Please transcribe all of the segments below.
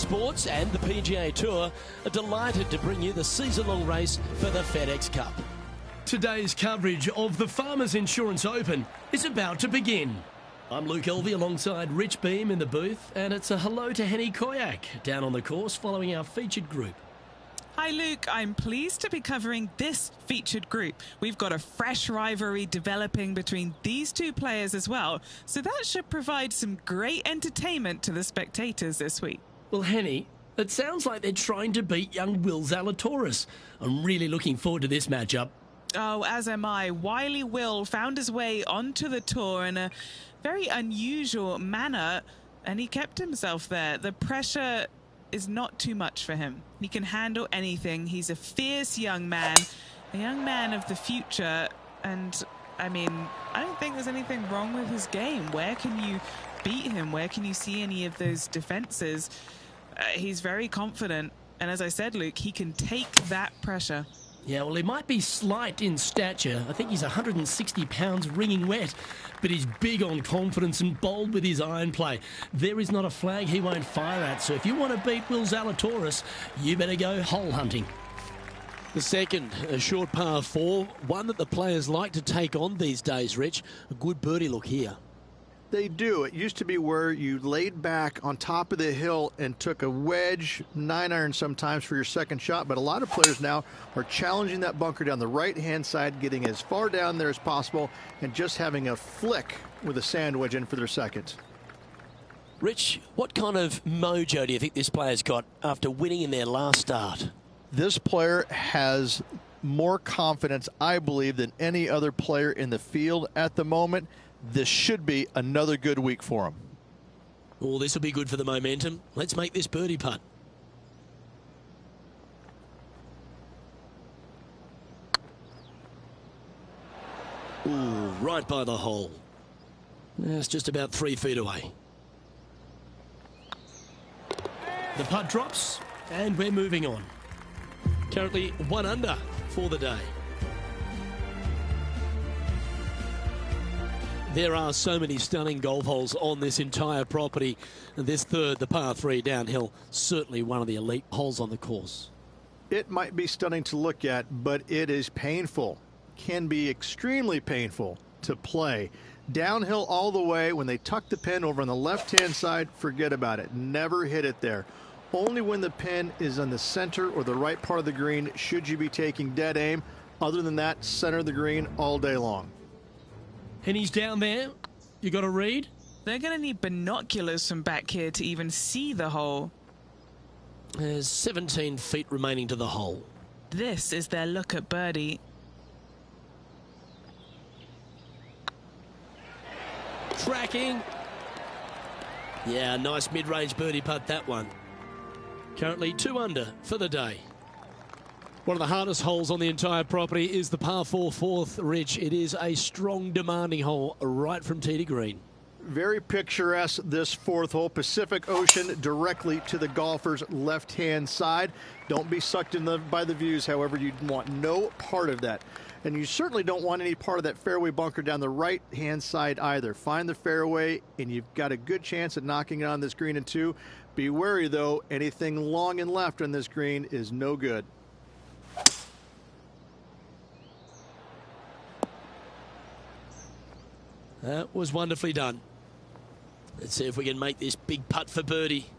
Sports and the PGA Tour are delighted to bring you the season-long race for the FedEx Cup. Today's coverage of the Farmers Insurance Open is about to begin. I'm Luke Elvey alongside Rich Beam in the booth, and it's a hello to Henny Koyak down on the course following our featured group. Hi Luke, I'm pleased to be covering this featured group. We've got a fresh rivalry developing between these two players as well, so that should provide some great entertainment to the spectators this week. Well, Henny, it sounds like they're trying to beat young Will Zalatoris. I'm really looking forward to this matchup. Oh, as am I. Wily Will found his way onto the tour in a very unusual manner, and he kept himself there. The pressure is not too much for him. He can handle anything. He's a fierce young man, a young man of the future, and I mean, I don't think there's anything wrong with his game. Where can you beat him? Where can you see any of those defenses? He's very confident, and as I said, Luke, he can take that pressure. Yeah, well, he might be slight in stature. I think he's 160 pounds wringing wet, but he's big on confidence and bold with his iron play. There is not a flag he won't fire at, so if you want to beat Will Zalatoris, you better go hole hunting. The second, a short par 4, one that the players like to take on these days, Rich. A good birdie look here. They do. It used to be where you laid back on top of the hill and took a wedge, 9-iron sometimes for your second shot, but a lot of players now are challenging that bunker down the right-hand side, getting as far down there as possible, and just having a flick with a sand wedge in for their second. Rich, what kind of mojo do you think this player's got after winning in their last start? This player has more confidence, I believe, than any other player in the field at the moment. This should be another good week for him. Oh, this will be good for the momentum. Let's make this birdie putt. Ooh, right by the hole. It's just about 3 feet away. The putt drops, and we're moving on. Currently 1 under for the day. There are so many stunning golf holes on this entire property. And this third, the par 3 downhill, certainly one of the elite holes on the course. It might be stunning to look at, but it is painful. Can be extremely painful to play. Downhill all the way. When they tuck the pin over on the left-hand side, forget about it. Never hit it there. Only when the pin is on the center or the right part of the green should you be taking dead aim. Other than that, center of the green all day long. And he's down there. You got a read? They're going to need binoculars from back here to even see the hole. There's 17 feet remaining to the hole. This is their look at birdie. Tracking. Yeah, nice mid-range birdie putt, that one. Currently 2 under for the day. One of the hardest holes on the entire property is the par 4 fourth, Rich. It is a strong, demanding hole right from tee to green. Very picturesque, this 4th hole. Pacific Ocean directly to the golfer's left-hand side. Don't be sucked in by the views, however. You want no part of that. And you certainly don't want any part of that fairway bunker down the right-hand side either. Find the fairway, and you've got a good chance at knocking it on this green in 2. Be wary, though. Anything long and left on this green is no good. That was wonderfully done. Let's see if we can make this big putt for birdie.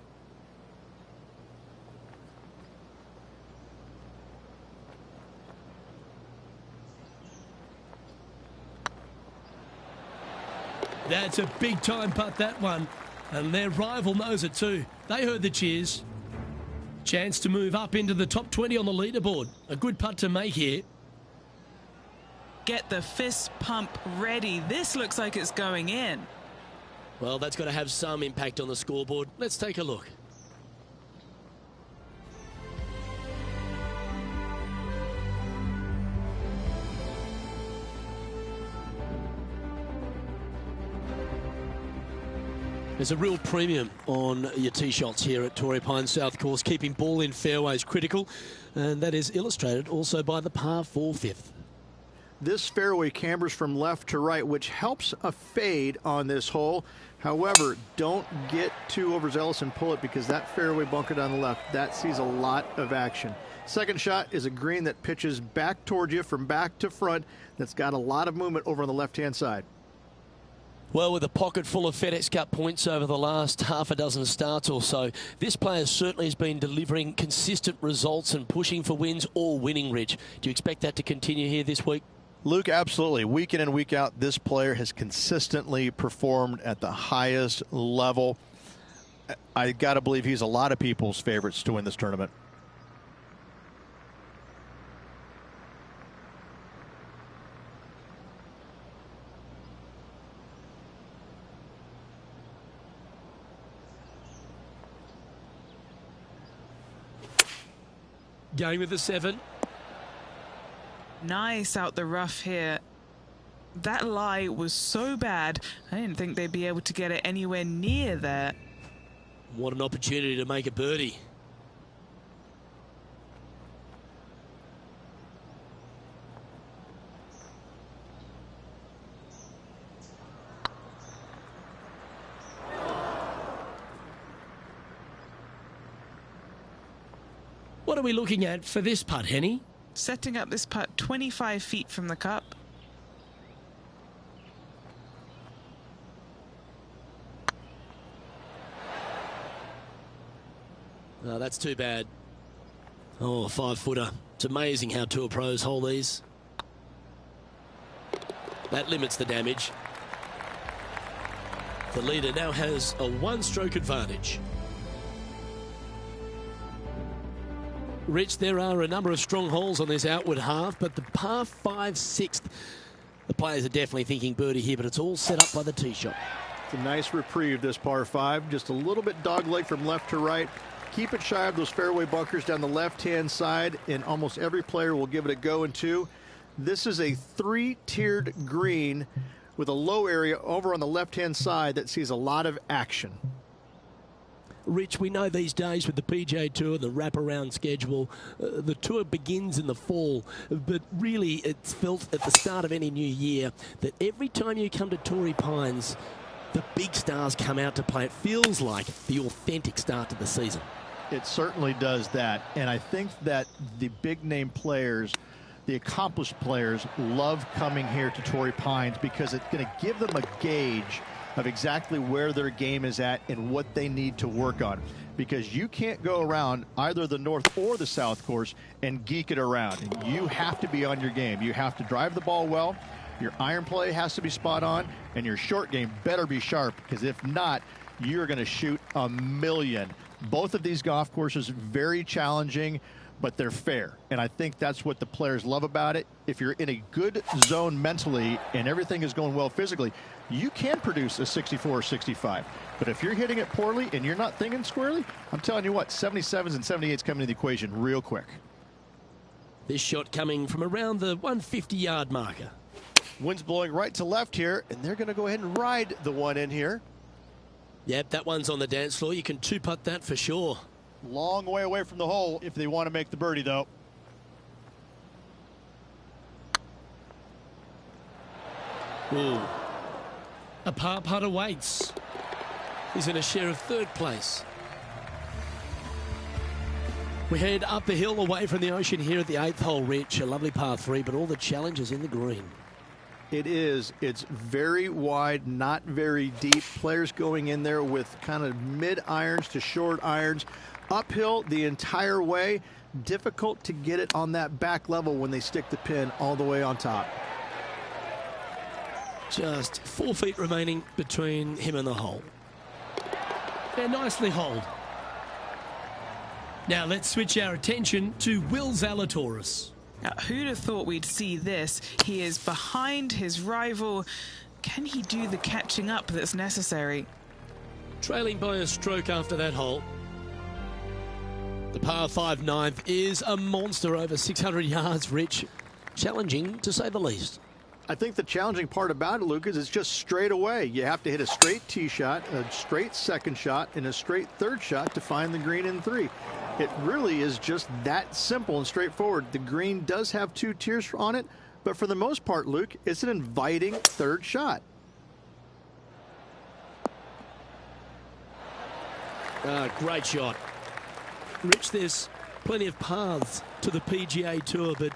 That's a big time putt, that one. And their rival knows it too. They heard the cheers. Chance to move up into the top 20 on the leaderboard. A good putt to make here. Get the fist pump ready. This looks like it's going in. Well, that's got to have some impact on the scoreboard. Let's take a look. There's a real premium on your tee shots here at Torrey Pines South Course. Keeping ball in fairways critical, and that is illustrated also by the par 4 fifth. This fairway cambers from left to right, which helps a fade on this hole. However, don't get too overzealous and pull it, because that fairway bunker down the left, that sees a lot of action. Second shot is a green that pitches back towards you from back to front. That's got a lot of movement over on the left-hand side. Well, with a pocket full of FedEx Cup points over the last half a dozen starts or so, this player certainly has been delivering consistent results and pushing for wins or winning, Rich. Do you expect that to continue here this week? Luke, absolutely. Week in and week out, this player has consistently performed at the highest level. I got to believe he's a lot of people's favorites to win this tournament. Going with the 7. Nice out the rough here. That lie was so bad, I didn't think they'd be able to get it anywhere near there. What an opportunity to make a birdie. What are we looking at for this putt, Henny? Setting up this putt 25 feet from the cup. Oh, that's too bad. Oh, 5-footer. It's amazing how tour pros hold these. That limits the damage. The leader now has a 1-stroke advantage. Rich, there are a number of strong holes on this outward half, but the par 5 6th, the players are definitely thinking birdie here, but it's all set up by the tee shot. It's a nice reprieve, this par 5. Just a little bit dogleg from left to right. Keep it shy of those fairway bunkers down the left-hand side, and almost every player will give it a go in 2. This is a 3-tiered green with a low area over on the left-hand side that sees a lot of action. Rich, we know these days with the PGA Tour, the wraparound schedule, the tour begins in the fall, but really it's felt at the start of any new year that every time you come to Torrey Pines, the big stars come out to play. It feels like the authentic start to the season. It certainly does that, and I think that the big-name players, the accomplished players, love coming here to Torrey Pines because it's going to give them a gauge of exactly where their game is at and what they need to work on, because you can't go around either the north or the south course and geek it around. You have to be on your game. You have to drive the ball well, your iron play has to be spot on, and your short game better be sharp, because if not, you're going to shoot a million. Both of these golf courses very challenging, but they're fair, and I think that's what the players love about it. If you're in a good zone mentally and everything is going well physically, you can produce a 64 or 65. But if you're hitting it poorly and you're not thinking squarely, I'm telling you what, 77s and 78s come into the equation real quick. This shot coming from around the 150-yard marker. Wind's blowing right to left here, and they're going to go ahead and ride the one in here. Yep, that one's on the dance floor. You can 2-putt that for sure. Long way away from the hole if they want to make the birdie, though. Ooh. A par putt awaits. He's in a share of 3rd place. We head up the hill away from the ocean here at the 8th hole, Rich. A lovely par 3, but all the challenges in the green. It is. It's very wide, not very deep. Players going in there with kind of mid-irons to short irons. Uphill the entire way. Difficult to get it on that back level when they stick the pin all the way on top. Just 4 feet remaining between him and the hole. They're nicely holed. Now let's switch our attention to Will Zalatoris. Now, who'd have thought we'd see this? He is behind his rival. Can he do the catching up that's necessary? Trailing by a stroke after that hole. The par 5 9th is a monster, over 600 yards, Rich. Challenging, to say the least. I think the challenging part about it, Luke, is it's just straight away. You have to hit a straight tee shot, a straight second shot, and a straight third shot to find the green in 3. It really is just that simple and straightforward. The green does have 2 tiers on it, but for the most part, Luke, it's an inviting third shot. Great shot. Rich, there's plenty of paths to the PGA Tour, but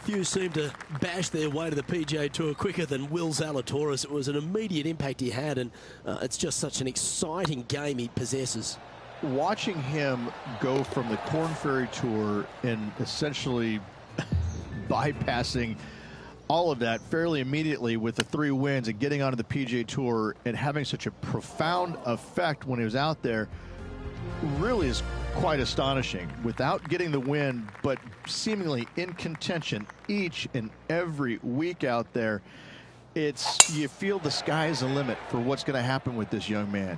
few seem to bash their way to the PGA Tour quicker than Will Zalatoris. It was an immediate impact he had, and it's just such an exciting game he possesses. Watching him go from the Korn Ferry Tour and essentially bypassing all of that fairly immediately with the 3 wins and getting onto the PGA Tour and having such a profound effect when he was out there really is quite astonishing. Without getting the win, but seemingly in contention each and every week out there, you feel the sky is the limit for what's going to happen with this young man.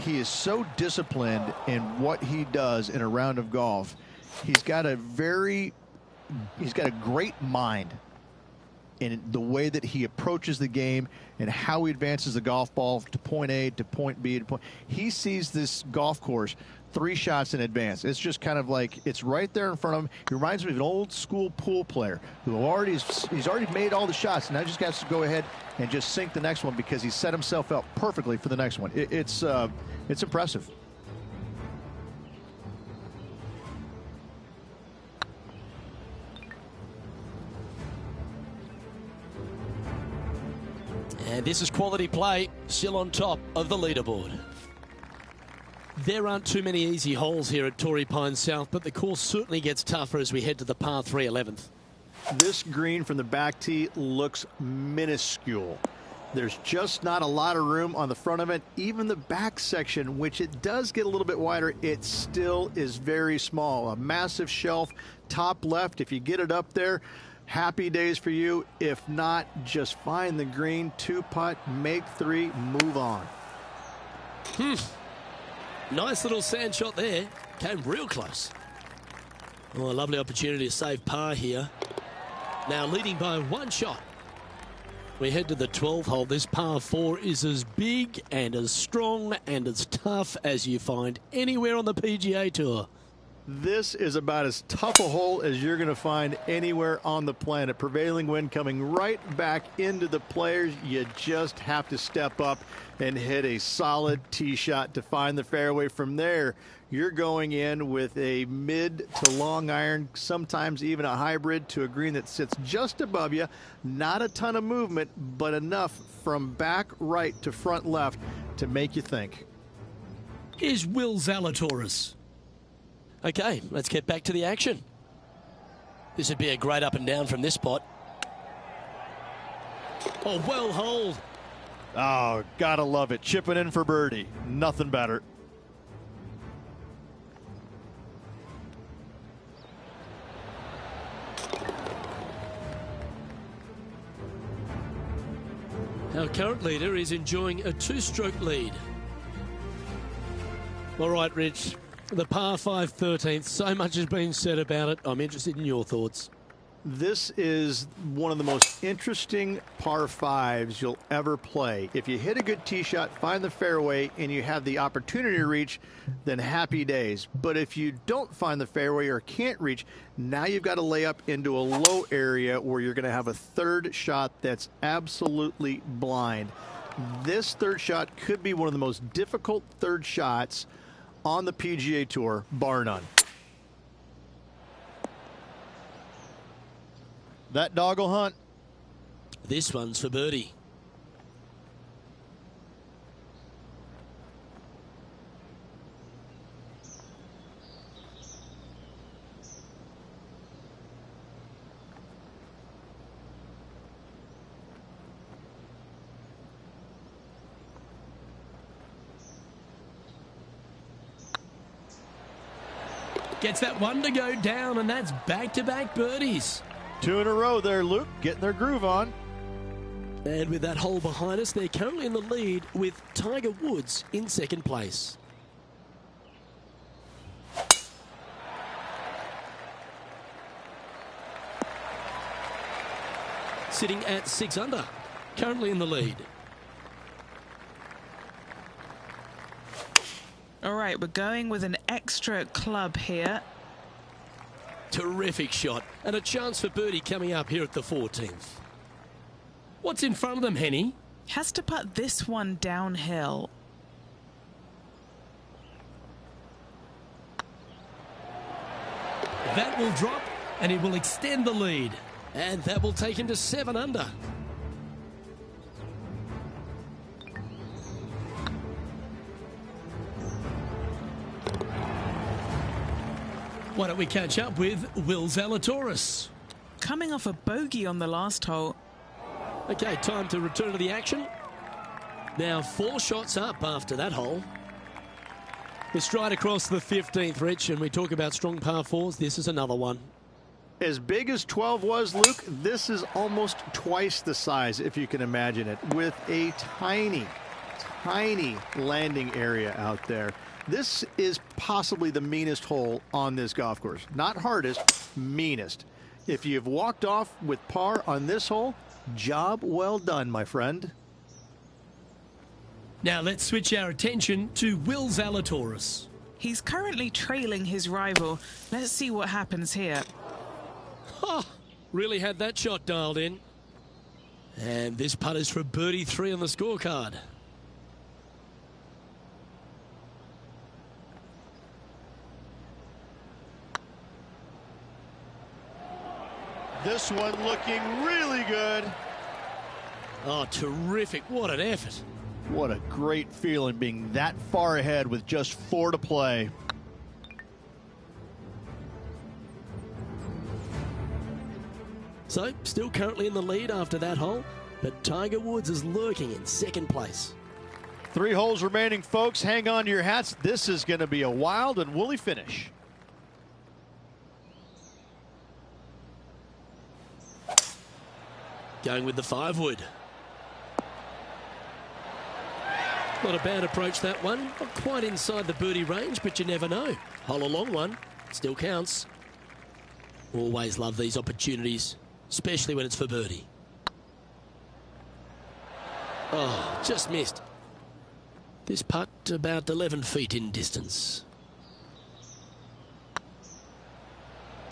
He is so disciplined in what he does in a round of golf. He's got a great mind in the way that he approaches the game and how he advances the golf ball to point A to point B to point. He sees this golf course 3 shots in advance. It's just kind of like it's right there in front of him. He reminds me of an old school pool player who he's already made all the shots, and now just has to go ahead and just sink the next one because he set himself up perfectly for the next one. It's impressive. And this is quality play, still on top of the leaderboard. There aren't too many easy holes here at Torrey Pines South, but the course certainly gets tougher as we head to the par 3 11th. This green from the back tee looks minuscule. There's just not a lot of room on the front of it. Even the back section, which it does get a little bit wider, it still is very small. A massive shelf, top left. If you get it up there, happy days for you. If not, just find the green, 2-putt, make 3, move on. Nice little sand shot there. Came real close. Oh, a lovely opportunity to save par here. Now leading by 1 shot. We head to the 12th hole. This par 4 is as big and as strong and as tough as you find anywhere on the PGA Tour. This is about as tough a hole as you're going to find anywhere on the planet. Prevailing wind coming right back into the players. You just have to step up and hit a solid tee shot to find the fairway. From there, you're going in with a mid to long iron, sometimes even a hybrid, to a green that sits just above you. Not a ton of movement, but enough from back right to front left to make you think. Is Will Zalatoris. Okay, let's get back to the action. This would be a great up and down from this spot. Oh, well holed. Oh, gotta love it. Chipping in for birdie. Nothing better. Our current leader is enjoying a 2-stroke lead. All right, Rich. The par 5 13th, so much has been said about it. I'm interested in your thoughts. This is one of the most interesting par 5s you'll ever play. If you hit a good tee shot, find the fairway, and you have the opportunity to reach, then happy days. But if you don't find the fairway or can't reach, now you've got to lay up into a low area where you're going to have a 3rd shot that's absolutely blind. This 3rd shot could be one of the most difficult 3rd shots on the PGA Tour, bar none. That dog will hunt. This one's for birdie. Gets that one to go down, and that's back-to-back birdies. 2 in a row there, Luke, getting their groove on. And with that hole behind us, they're currently in the lead with Tiger Woods in 2nd place. Sitting at 6 under, currently in the lead. All right, we're going with an extra club here. Terrific shot, and a chance for birdie coming up here at the 14th. What's in front of them, Henny? Has to putt this one downhill. That will drop and it will extend the lead. And that will take him to 7 under. Why don't we catch up with Will Zalatoris? Coming off a bogey on the last hole. Okay, time to return to the action. Now 4 shots up after that hole. We're straight across the 15th, Rich, and we talk about strong par 4s. This is another one. As big as 12 was, Luke, this is almost twice the size, if you can imagine it, with a tiny, tiny landing area out there. This is possibly the meanest hole on this golf course. Not hardest, meanest. If you've walked off with par on this hole, job well done, my friend. Now let's switch our attention to Will Zalatoris. He's currently trailing his rival. Let's see what happens here. Oh, really had that shot dialed in. And this putt is for birdie 3 on the scorecard. This one looking really good. Oh, terrific. What an effort. What a great feeling being that far ahead with just 4 to play. So, still currently in the lead after that hole, but Tiger Woods is lurking in 2nd place. 3 holes remaining, folks. Hang on to your hats. This is going to be a wild and woolly finish. Going with the 5 wood. Not a bad approach, that one. Not quite inside the birdie range, but you never know. Hole a long one. Still counts. Always love these opportunities, especially when it's for birdie. Oh, just missed. This putt about 11 feet in distance.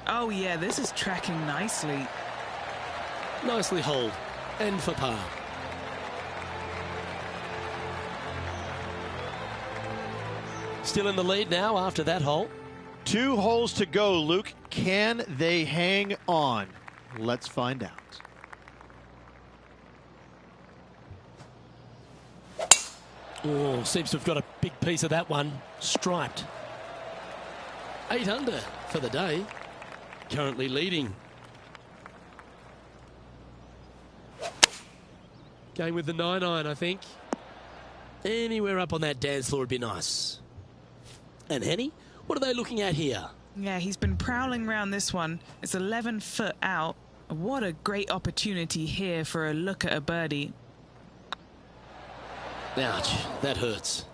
Oh yeah, this is tracking nicely. Nicely holed and for par. Still in the lead now after that hole. 2 holes to go, Luke. Can they hang on? Let's find out. Oh, seems to have got a big piece of that one. Striped. 8 under for the day. Currently leading. Going with the 9-iron, I think. Anywhere up on that dance floor would be nice. And Henny, what are they looking at here? Yeah, he's been prowling around this one. It's 11 foot out. What a great opportunity here for a look at a birdie. Ouch, that hurts.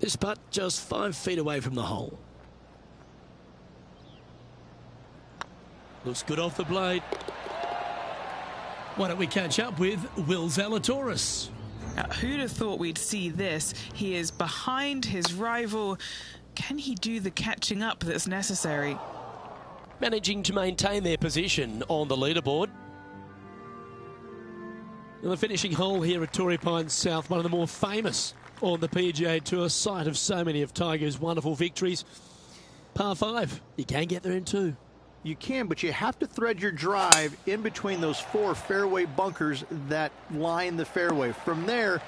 This putt just 5 feet away from the hole. Looks good off the blade. Why don't we catch up with Will Zalatoris? Now, who'd have thought we'd see this? He is behind his rival. Can he do the catching up that's necessary? Managing to maintain their position on the leaderboard. And the finishing hole here at Torrey Pines South, one of the more famous on the PGA Tour, site of so many of Tiger's wonderful victories. Par 5, you can get there in 2. You can, but you have to thread your drive in between those 4 fairway bunkers that line the fairway. From there,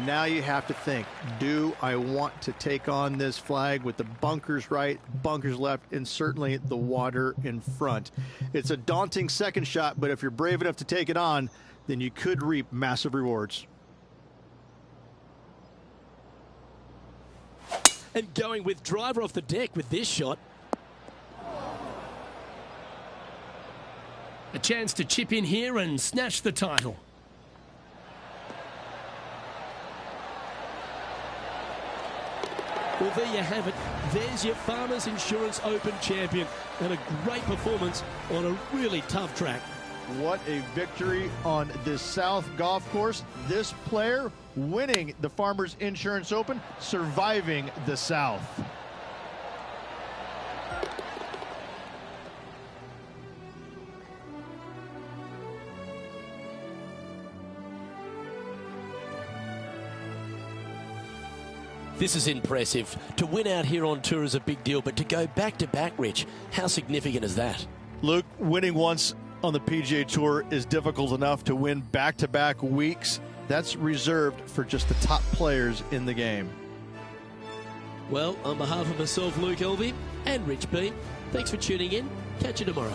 now you have to think, do I want to take on this flag with the bunkers right, bunkers left, and certainly the water in front? It's a daunting second shot, but if you're brave enough to take it on, then you could reap massive rewards. And going with driver off the deck with this shot. A chance to chip in here and snatch the title. Well, there you have it. There's your Farmers Insurance Open champion. And a great performance on a really tough track. What a victory on this South golf course. This player winning the Farmers Insurance Open, surviving the South. This is impressive. To win out here on tour is a big deal, but to go back-to-back, Rich, how significant is that? Luke, winning once on the PGA Tour is difficult enough. To win back-to-back weeks, that's reserved for just the top players in the game. Well, on behalf of myself, Luke Elvy, and Rich B, thanks for tuning in. Catch you tomorrow.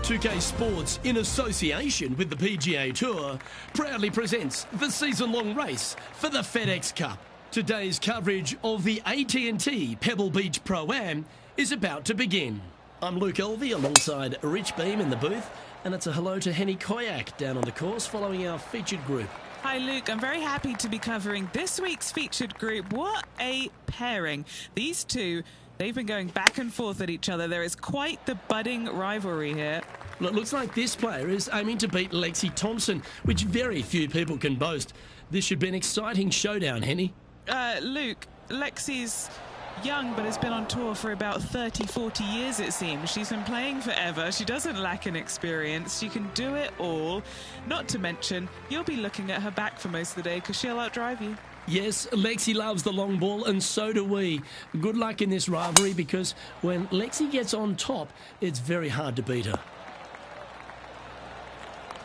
2K Sports, in association with the PGA Tour, proudly presents the season-long race for the FedEx Cup. Today's coverage of the AT&T Pebble Beach Pro-Am is about to begin. I'm Luke Elvey alongside Rich Beam in the booth, and it's a hello to Henny Koyak down on the course following our featured group. Hi Luke, I'm very happy to be covering this week's featured group. What a pairing. These two, they've been going back and forth at each other. There is quite the budding rivalry here. Well, it looks like this player is aiming to beat Lexi Thompson, which very few people can boast. This should be an exciting showdown, Henny. Luke, Lexi's young but has been on tour for about 30-40 years, it seems. She's been playing forever. She doesn't lack in experience. She can do it all. Not to mention, you'll be looking at her back for most of the day because she'll outdrive you. Yes, Lexi loves the long ball, and so do we. Good luck in this rivalry, because when Lexi gets on top, it's very hard to beat her.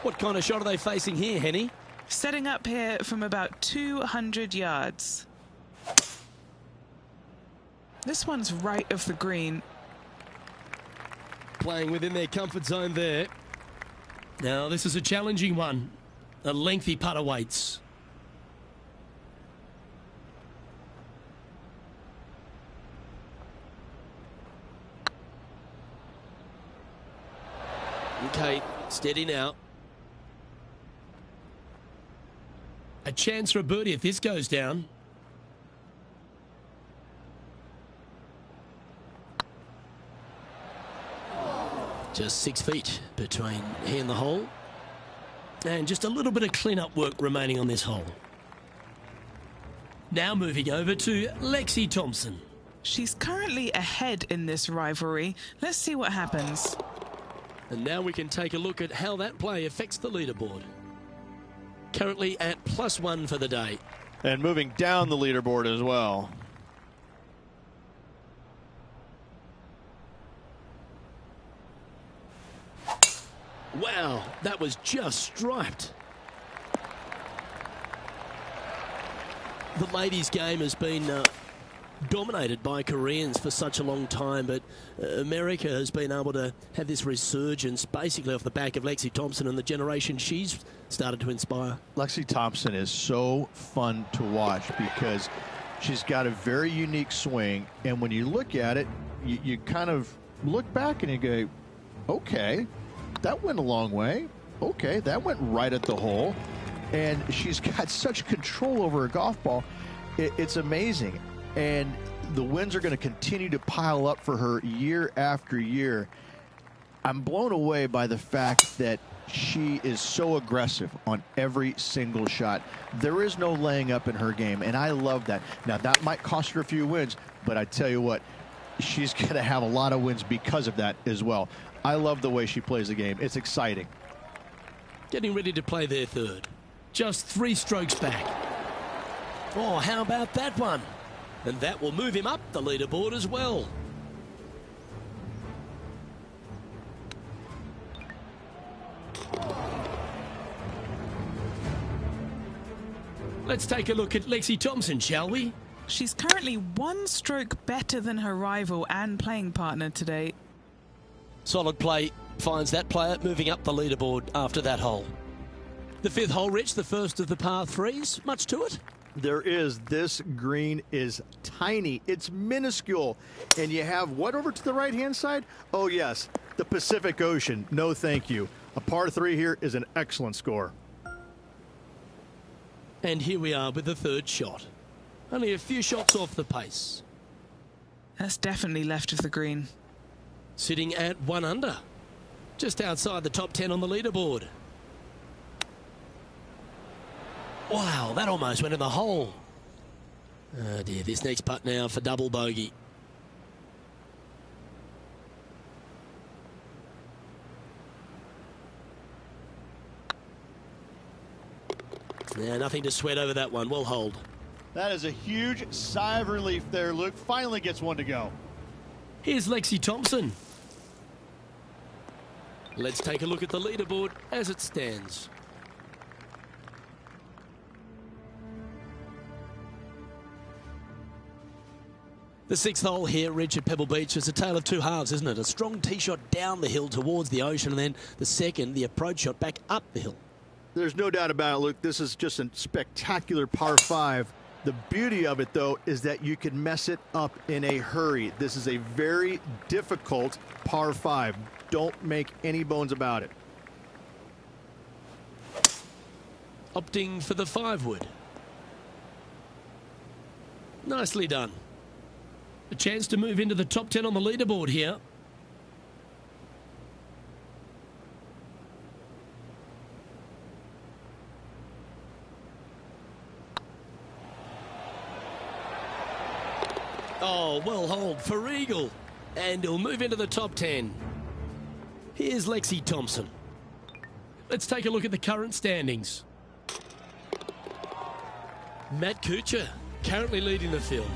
What kind of shot are they facing here, Henny? Setting up here from about 200 yards. This one's right of the green. Playing within their comfort zone there. Now, this is a challenging one. A lengthy putt awaits. Okay, steady now. A chance for a birdie if this goes down. Just 6 feet between he and the hole. And just a little bit of clean-up work remaining on this hole. Now moving over to Lexi Thompson. She's currently ahead in this rivalry. Let's see what happens. And now we can take a look at how that play affects the leaderboard. Currently at +1 for the day. And moving down the leaderboard as well. Wow, that was just striped. The ladies' game has been dominated by Koreans for such a long time, but America has been able to have this resurgence basically off the back of Lexi Thompson and the generation she's started to inspire. Lexi Thompson is so fun to watch because she's got a very unique swing, and when you look at it, you kind of look back and you go, okay, that went a long way. Okay, that went right at the hole. And she's got such control over her golf ball. It's amazing. And the wins are going to continue to pile up for her year after year. I'm blown away by the fact that she is so aggressive on every single shot. There is no laying up in her game, and I love that. Now, that might cost her a few wins, but I tell you what, she's going to have a lot of wins because of that as well. I love the way she plays the game. It's exciting. Getting ready to play their third. Just 3 strokes back. Oh, how about that one? And that will move him up the leaderboard as well. Let's take a look at Lexi Thompson, shall we? She's currently 1 stroke better than her rival and playing partner today. Solid play finds that player moving up the leaderboard after that hole. The 5th hole, Rich, the first of the par 3s. Much to it? There is. This green is tiny. It's minuscule. And you have what over to the right-hand side? Oh, yes, the Pacific Ocean. No, thank you. A par 3 here is an excellent score. And here we are with the 3rd shot. Only a few shots off the pace. That's definitely left of the green. Sitting at 1 under. Just outside the top 10 on the leaderboard. Wow, that almost went in the hole. Oh dear, this next putt now for double bogey. Yeah, nothing to sweat over that one. Well hold. That is a huge sigh of relief there, Luke. Finally gets one to go. Here's Lexi Thompson. Let's take a look at the leaderboard as it stands. The sixth hole here, Rich, at Pebble Beach, is a tale of two halves, isn't it? A strong tee shot down the hill towards the ocean, and then the second, the approach shot back up the hill. There's no doubt about it, Luke. This is just a spectacular par 5. The beauty of it, though, is that you can mess it up in a hurry. This is a very difficult par 5. Don't make any bones about it. Opting for the 5-wood. Nicely done. A chance to move into the top 10 on the leaderboard here. Oh, well holed for eagle. And he'll move into the top 10. Here's Lexi Thompson. Let's take a look at the current standings. Matt Kuchar currently leading the field.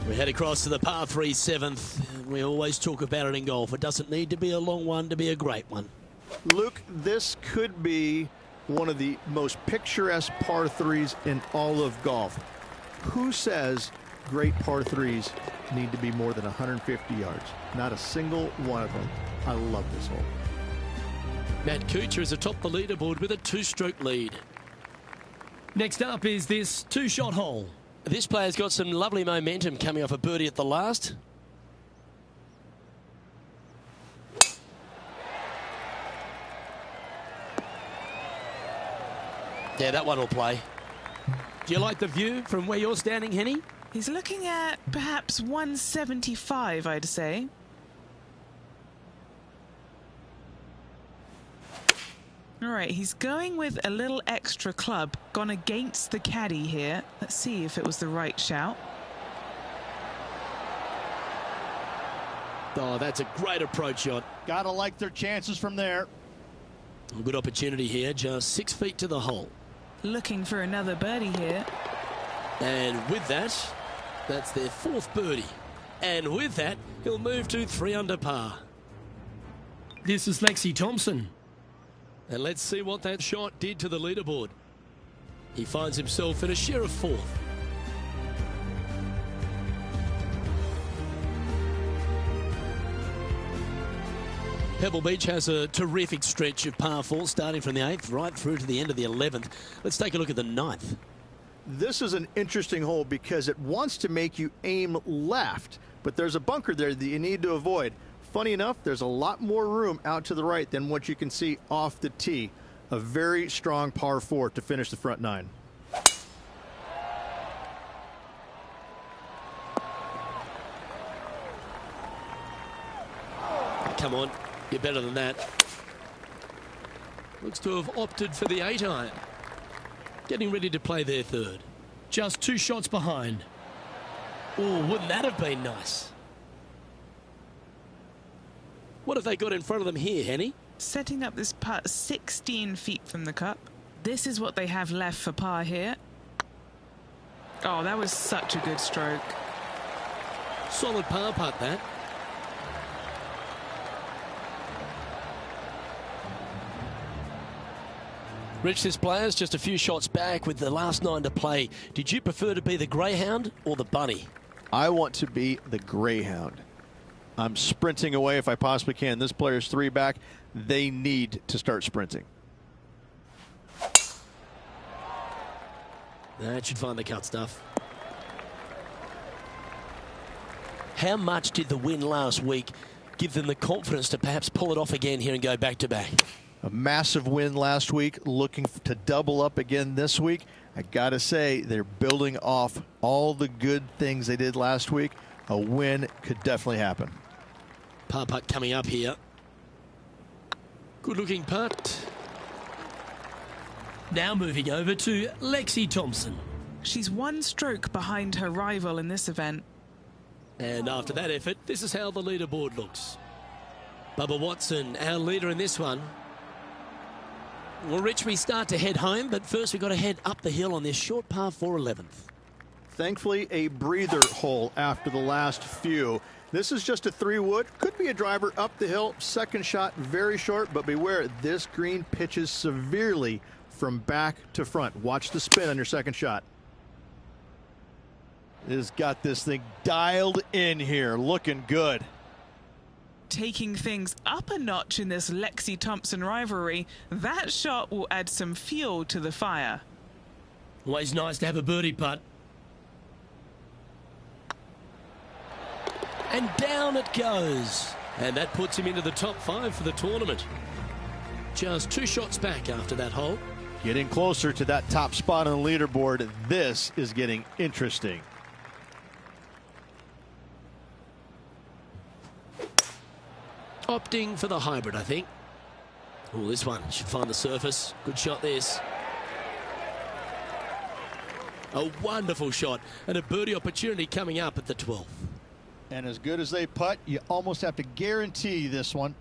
We head across to the par 3 7th. We always talk about it in golf. It doesn't need to be a long one to be a great one. Luke, this could be one of the most picturesque par 3s in all of golf. Who says great par 3s need to be more than 150 yards? Not a single one of them. I love this hole. Matt Kuchar is atop the leaderboard with a 2-stroke lead. Next up is this 2-shot hole. This player's got some lovely momentum coming off a birdie at the last. Yeah, that one will play. Do you like the view from where you're standing, Henny? He's looking at perhaps 175, I'd say. All right, he's going with a little extra club, gone against the caddy here. Let's see if it was the right shout. Oh, that's a great approach shot. Gotta like their chances from there. A good opportunity here, just 6 feet to the hole. Looking for another birdie here. And with that, that's their 4th birdie. And with that, he'll move to 3 under par. This is Lexi Thompson. And let's see what that shot did to the leaderboard. He finds himself in a share of 4th. Pebble Beach has a terrific stretch of par 4, starting from the 8th right through to the end of the 11th. Let's take a look at the 9th. This is an interesting hole because it wants to make you aim left, but there's a bunker there that you need to avoid. Funny enough, there's a lot more room out to the right than what you can see off the tee. A very strong par 4 to finish the front 9. Come on, you're better than that. Looks to have opted for the 8-iron. Getting ready to play their 3rd. Just 2 shots behind. Oh, wouldn't that have been nice? What have they got in front of them here, Henny? Setting up this putt 16 feet from the cup. This is what they have left for par here. Oh, that was such a good stroke. Solid par putt, that. Rich, this player's just a few shots back with the last 9 to play. Did you prefer to be the greyhound or the bunny? I want to be the greyhound. I'm sprinting away if I possibly can. This player's 3 back. They need to start sprinting. That should find the cut stuff. How much did the win last week give them the confidence to perhaps pull it off again here and go back-to-back? A massive win last week, looking to double up again this week. I got to say, they're building off all the good things they did last week. A win could definitely happen. Par putt coming up here. Good-looking putt. Now moving over to Lexi Thompson. She's 1 stroke behind her rival in this event. And after that effort, this is how the leaderboard looks. Bubba Watson, our leader in this one. Well, Rich, we start to head home, but first we've got to head up the hill on this short par 4 11th. Thankfully, a breather hole after the last few. This is just a 3-wood. Could be a driver up the hill. Second shot, very short, but beware, this green pitches severely from back to front. Watch the spin on your second shot. Has got this thing dialed in here, looking good. Taking things up a notch in this Lexi Thompson rivalry, that shot will add some fuel to the fire. Always nice to have a birdie putt. And down it goes. And that puts him into the top 5 for the tournament. Just 2 shots back after that hole. Getting closer to that top spot on the leaderboard. This is getting interesting. Opting for the hybrid, I think. Oh, this one should find the surface. Good shot, this. A wonderful shot and a birdie opportunity coming up at the 12th. And as good as they putt, you almost have to guarantee this one.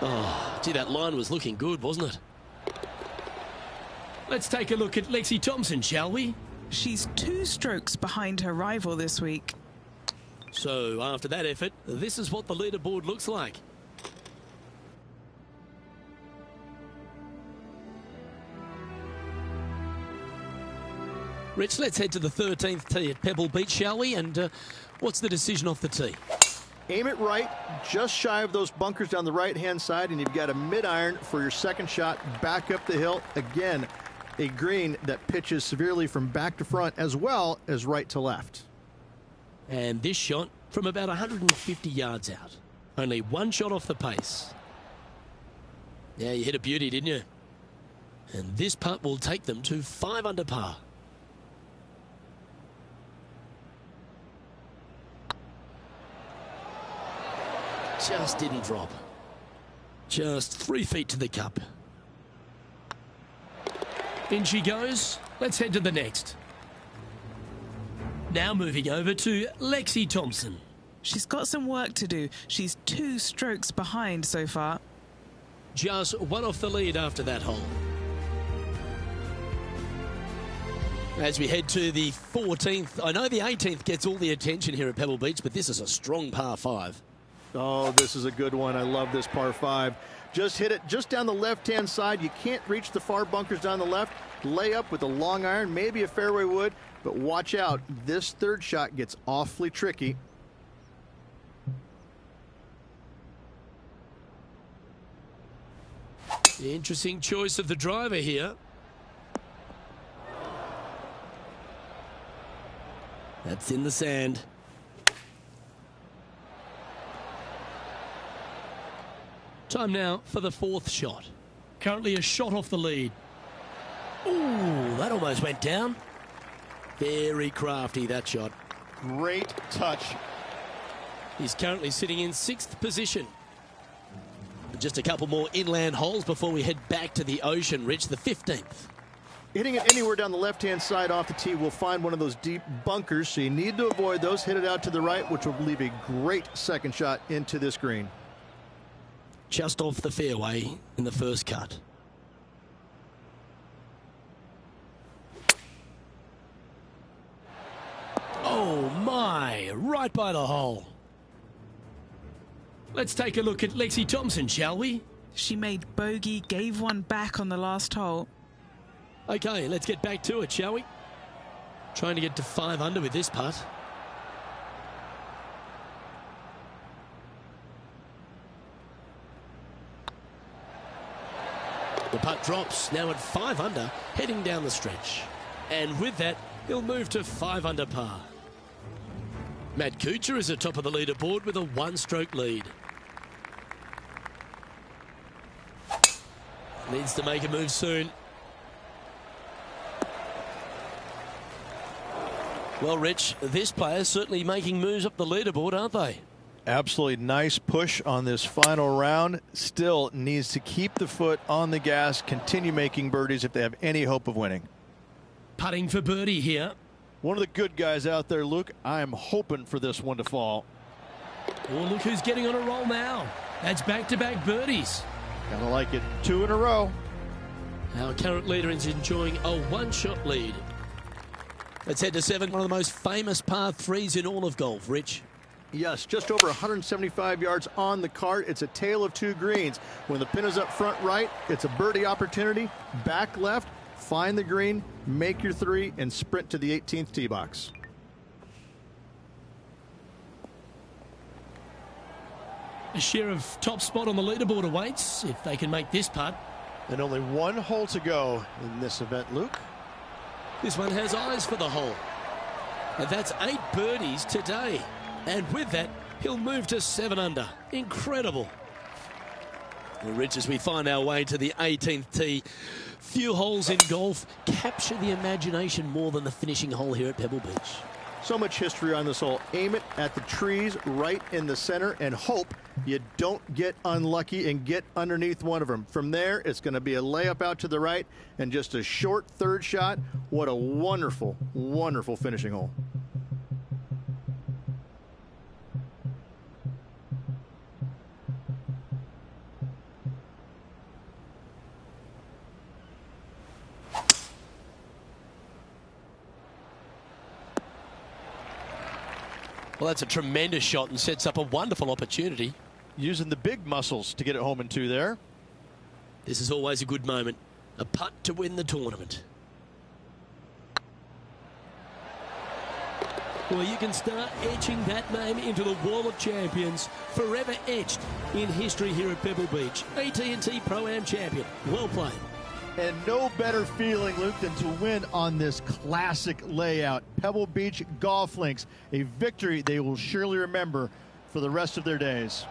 Oh, gee, that line was looking good, wasn't it? Let's take a look at Lexi Thompson, shall we? She's 2 strokes behind her rival this week. So after that effort, this is what the leaderboard looks like. Rich, let's head to the 13th tee at Pebble Beach, shall we? And what's the decision off the tee? Aim it right, just shy of those bunkers down the right-hand side, and you've got a mid-iron for your second shot back up the hill. Again, a green that pitches severely from back to front as well as right to left. And this shot from about 150 yards out. Only 1 shot off the pace. Yeah, you hit a beauty, didn't you? And this putt will take them to 5 under par. Just didn't drop. Just 3 feet to the cup. In she goes. Let's head to the next. Now moving over to Lexi Thompson. She's got some work to do. She's 2 strokes behind so far. Just 1 off the lead after that hole. As we head to the 14th, I know the 18th gets all the attention here at Pebble Beach, but this is a strong par 5. Oh, this is a good one. I love this par 5. Just hit it just down the left-hand side. You can't reach the far bunkers down the left. Lay up with a long iron, maybe a fairway wood, but watch out. This third shot gets awfully tricky. Interesting choice of the driver here. That's in the sand. Time now for the 4th shot. Currently a shot off the lead. Ooh, that almost went down. Very crafty, that shot. Great touch. He's currently sitting in 6th position. Just a couple more inland holes before we head back to the ocean, Rich, the 15th. Hitting it anywhere down the left-hand side off the tee will find one of those deep bunkers, so you need to avoid those. Hit it out to the right, which will leave a great second shot into this green. Just off the fairway in the first cut. Oh my, right by the hole. Let's take a look at Lexi Thompson, shall we? She made bogey, gave 1 back on the last hole. Okay, let's get back to it, shall we? Trying to get to 5 under with this putt. The putt drops, now at 5 under, heading down the stretch. And with that, he'll move to 5 under par. Matt Kuchar is atop of the leaderboard with a 1-stroke lead. Needs to make a move soon. Well, Rich, this player's certainly making moves up the leaderboard, aren't they? Absolutely nice push on this final round. Still needs to keep the foot on the gas, continue making birdies if they have any hope of winning. Putting for birdie here. One of the good guys out there, Luke. I'm hoping for this one to fall. Oh, look who's getting on a roll now. That's back-to-back birdies. Gotta like it. 2 in a row. Our current leader is enjoying a 1-shot lead. Let's head to 7, one of the most famous par 3s in all of golf, Rich. Yes, just over 175 yards on the cart. It's a tale of 2 greens. When the pin is up front right, it's a birdie opportunity. Back left, Find the green, make your 3, and sprint to the 18th tee box. A share of top spot on the leaderboard awaits if they can make this putt. And only 1 hole to go in this event, Luke. This one has eyes for the hole. And that's 8 birdies today. And with that, he'll move to 7 under. Incredible. Well, Rich, as we find our way to the 18th tee, few holes in golf capture the imagination more than the finishing hole here at Pebble Beach. So much history on this hole. Aim it at the trees right in the center and hope you don't get unlucky and get underneath one of them. From there, it's going to be a layup out to the right and just a short 3rd shot. What a wonderful, wonderful finishing hole. Well, that's a tremendous shot and sets up a wonderful opportunity. Using the big muscles to get it home in 2 there. This is always a good moment. A putt to win the tournament. Well, you can start etching that name into the wall of champions, forever etched in history here at Pebble Beach. AT&T Pro-Am champion. Well played. And no better feeling, Luke, than to win on this classic layout. Pebble Beach Golf Links, a victory they will surely remember for the rest of their days.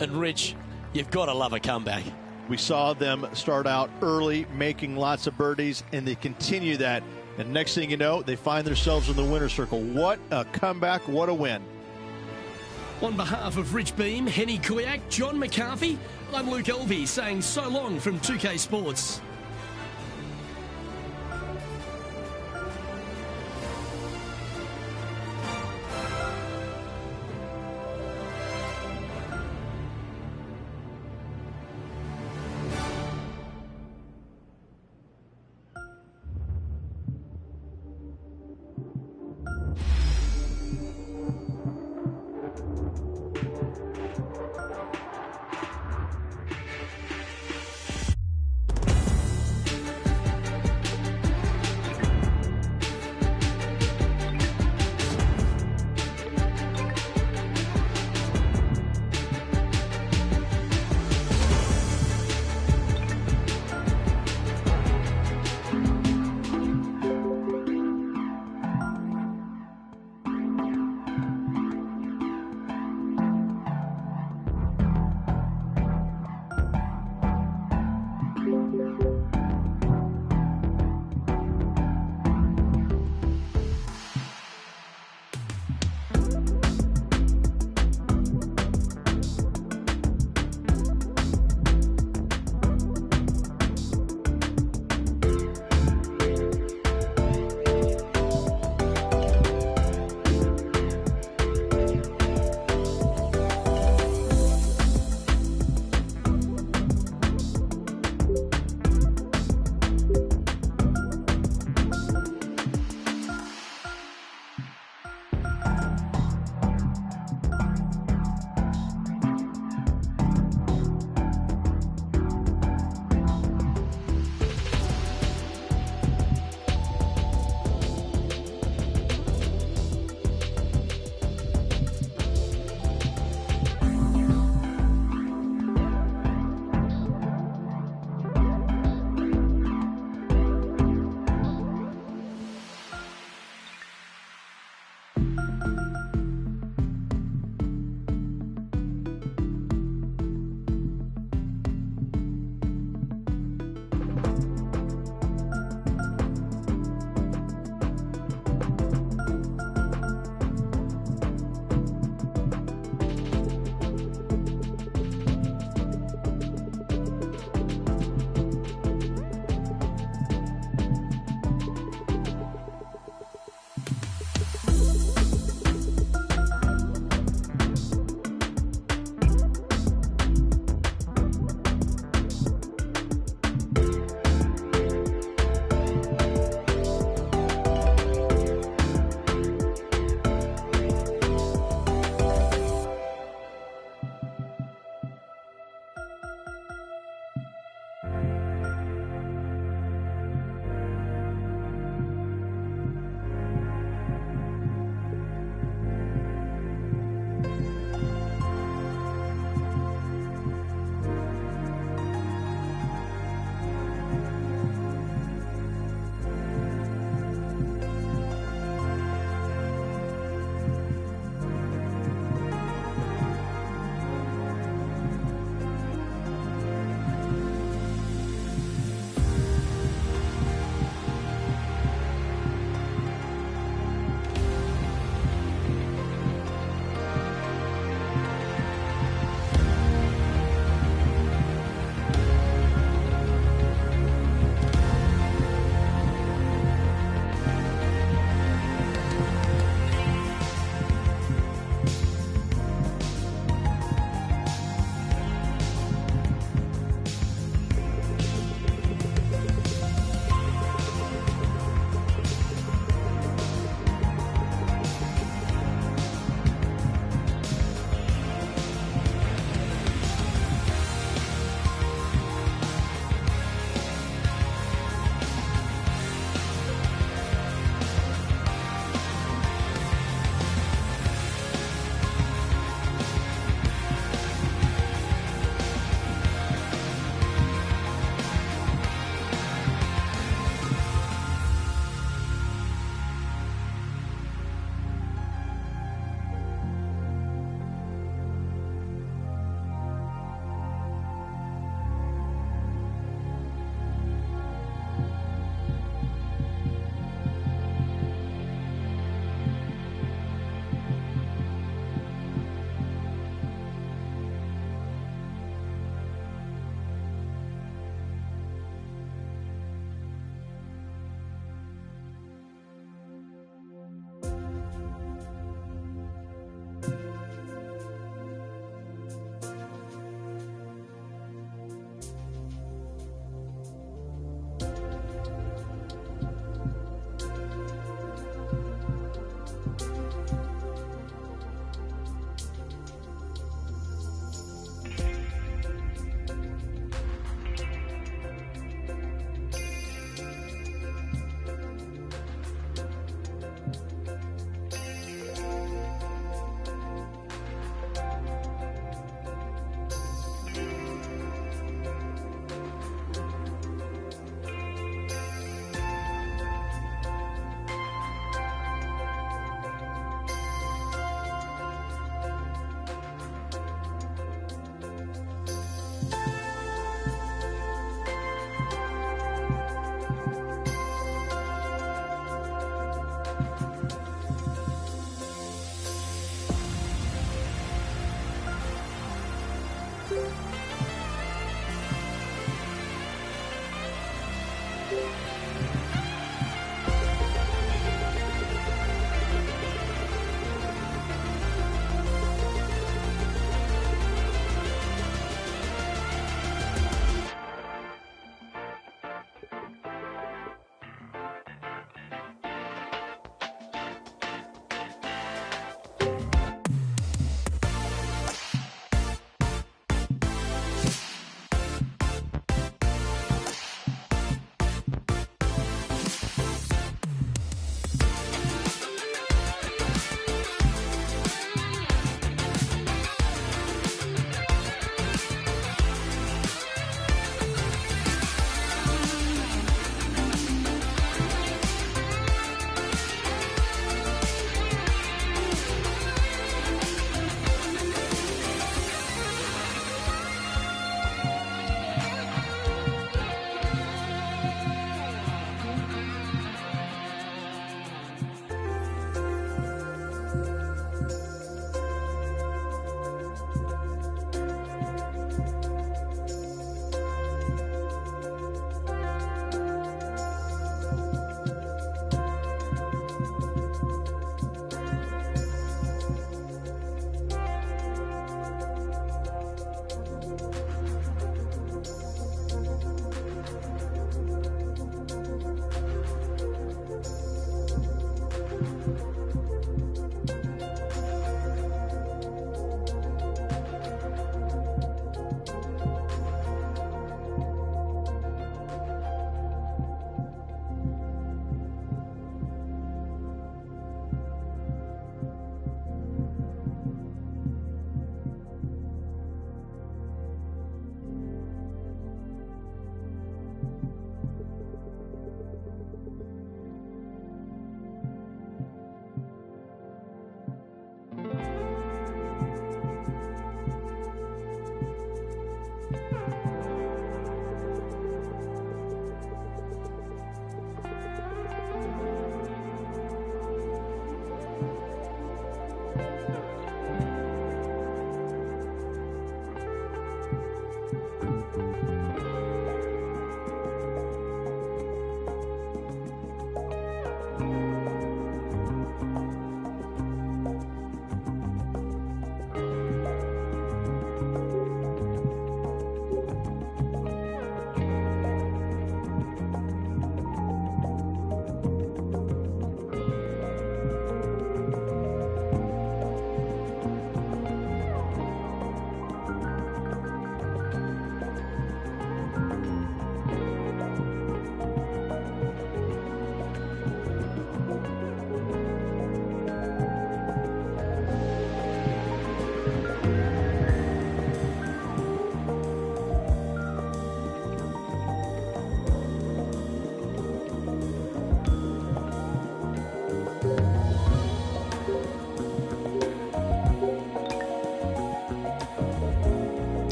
And Rich, you've got to love a comeback. We saw them start out early, making lots of birdies, and they continue that. And next thing you know, they find themselves in the winner's circle. What a comeback, what a win. On behalf of Rich Beem, Henny Kuyak, John McCarthy, I'm Luke Elvey saying so long from 2K Sports.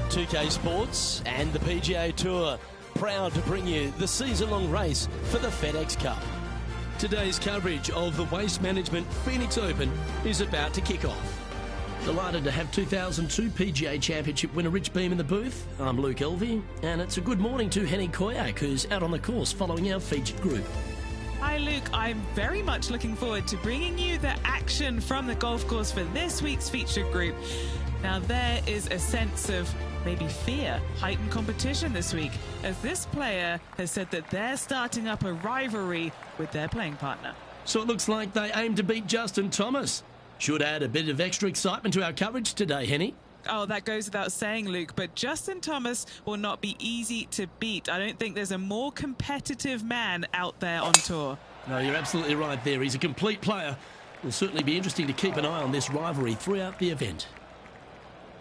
2K Sports and the PGA Tour proud to bring you the season-long race for the FedEx Cup. Today's coverage of the Waste Management Phoenix Open is about to kick off. Delighted to have 2002 PGA Championship winner Rich Beem in the booth. I'm Luke Elvey, and it's a good morning to Henny Koyak, who's out on the course following our featured group. Hi Luke, I'm very much looking forward to bringing you the action from the golf course for this week's featured group. Now there is a sense of maybe fear, heightened competition this week, as this player has said that they're starting up a rivalry with their playing partner. So it looks like they aim to beat Justin Thomas. Should add a bit of extra excitement to our coverage today, Henny. Oh, that goes without saying, Luke, but Justin Thomas will not be easy to beat. I don't think there's a more competitive man out there on tour. No, you're absolutely right there. He's a complete player. It'll certainly be interesting to keep an eye on this rivalry throughout the event.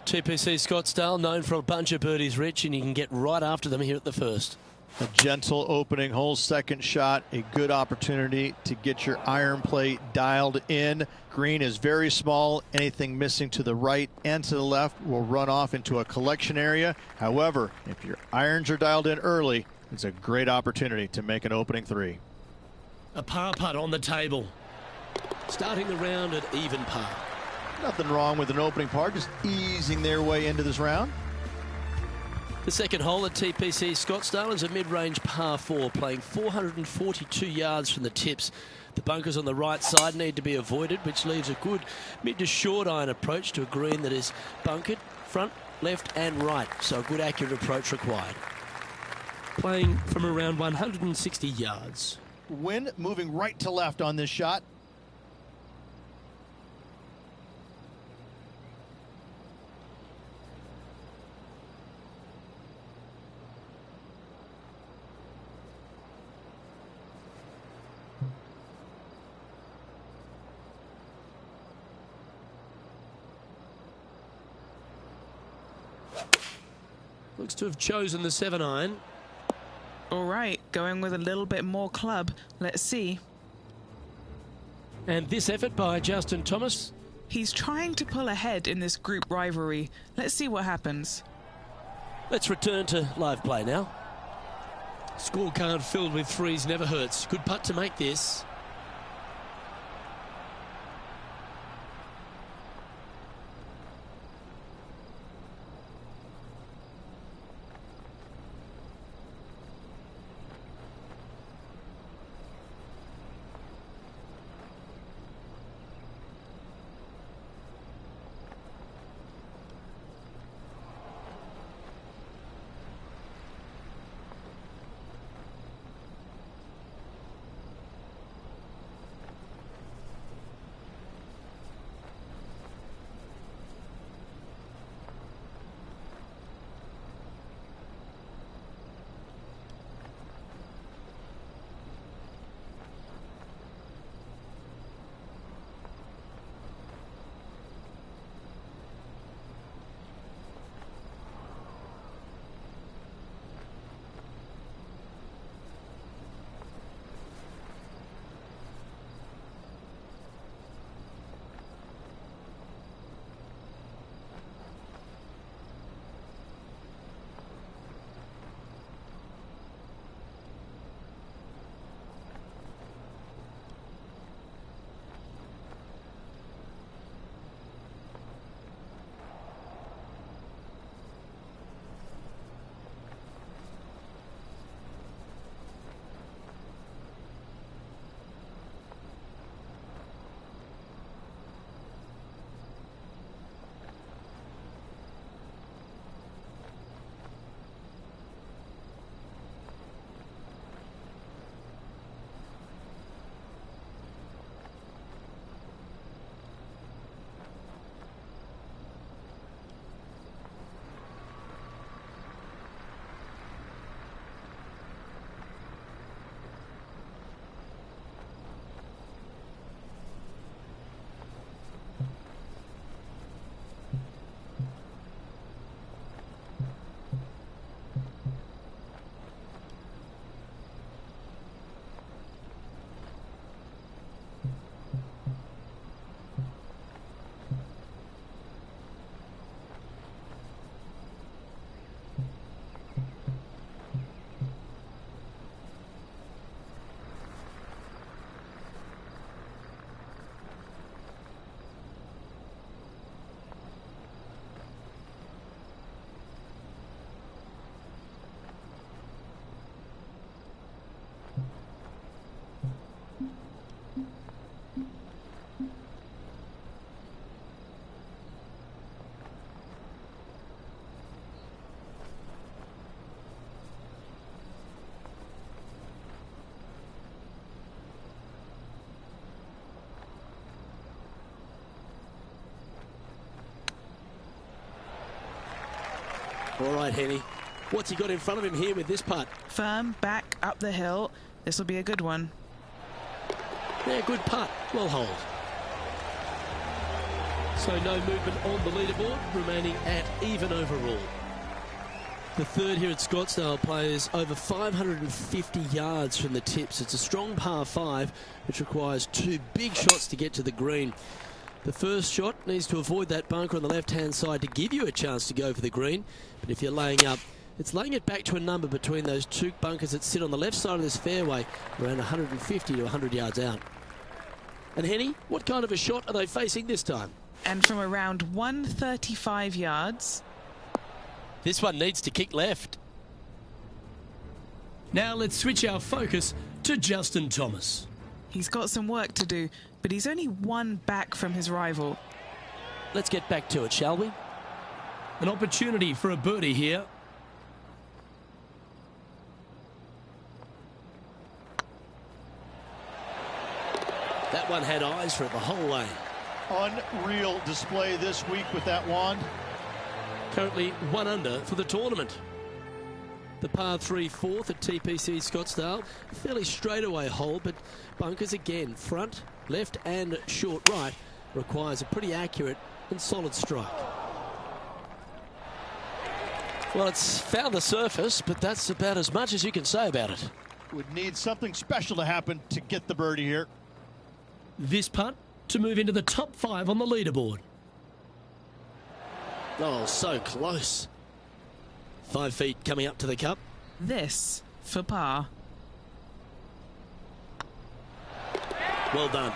TPC Scottsdale, known for a bunch of birdies, Rich, and you can get right after them here at the first. A gentle opening hole, second shot, a good opportunity to get your iron play dialed in. Green is very small. Anything missing to the right and to the left will run off into a collection area. However, if your irons are dialed in early, it's a great opportunity to make an opening three. A par putt on the table. Starting the round at even par. Nothing wrong with an opening par, just easing their way into this round. The second hole at TPC Scottsdale is a mid-range par 4, playing 442 yards from the tips. The bunkers on the right side need to be avoided, which leaves a good mid to short iron approach to a green that is bunkered front, left and right. So a good accurate approach required. Playing from around 160 yards. Wind moving right to left on this shot. Looks to have chosen the 7-iron. All right, going with a little bit more club. Let's see. And this effort by Justin Thomas. He's trying to pull ahead in this group rivalry. Let's see what happens. Let's return to live play now. Scorecard filled with threes never hurts. Good putt to make this. All right, Henny. What's he got in front of him here with this putt? Firm, back, up the hill. This will be a good one. Yeah, good putt. Well hold. So no movement on the leaderboard, remaining at even overall. The third here at Scottsdale plays over 550 yards from the tips. It's a strong par 5, which requires 2 big shots to get to the green. The first shot needs to avoid that bunker on the left-hand side to give you a chance to go for the green. But if you're laying up, it's laying it back to a number between those 2 bunkers that sit on the left side of this fairway, around 150 to 100 yards out. And Henny, what kind of a shot are they facing this time? And from around 135 yards. This one needs to kick left. Now let's switch our focus to Justin Thomas. He's got some work to do, but he's only 1 back from his rival. Let's get back to it, shall we? An opportunity for a birdie here. That one had eyes for it the whole way. Unreal display this week with that wand. Currently 1 under for the tournament. The par 3 fourth at TPC Scottsdale. A fairly straightaway hole, but bunkers again, front, left and short right, requires a pretty accurate and solid strike. Well, it's found the surface, but that's about as much as you can say about it. Would need something special to happen to get the birdie here. This putt to move into the top 5 on the leaderboard. Oh, so close. 5 feet coming up to the cup. This for par. Well done.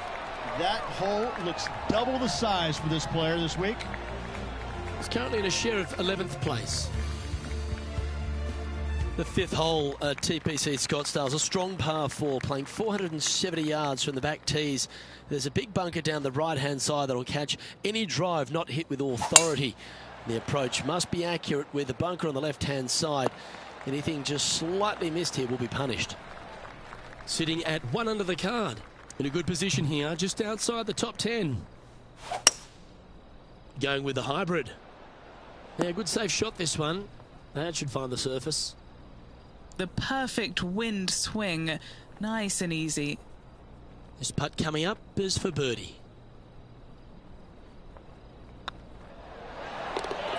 That hole looks double the size for this player this week. He's currently in a share of 11th place. The 5th hole at TPC Scottsdale is a strong par 4, playing 470 yards from the back tees. There's a big bunker down the right-hand side that will catch any drive not hit with authority. The approach must be accurate with the bunker on the left-hand side. Anything just slightly missed here will be punished. Sitting at 1 under the card. In a good position here, just outside the top 10. Going with the hybrid. Yeah, good safe shot this one. That should find the surface. The perfect wind swing. Nice and easy. This putt coming up is for birdie.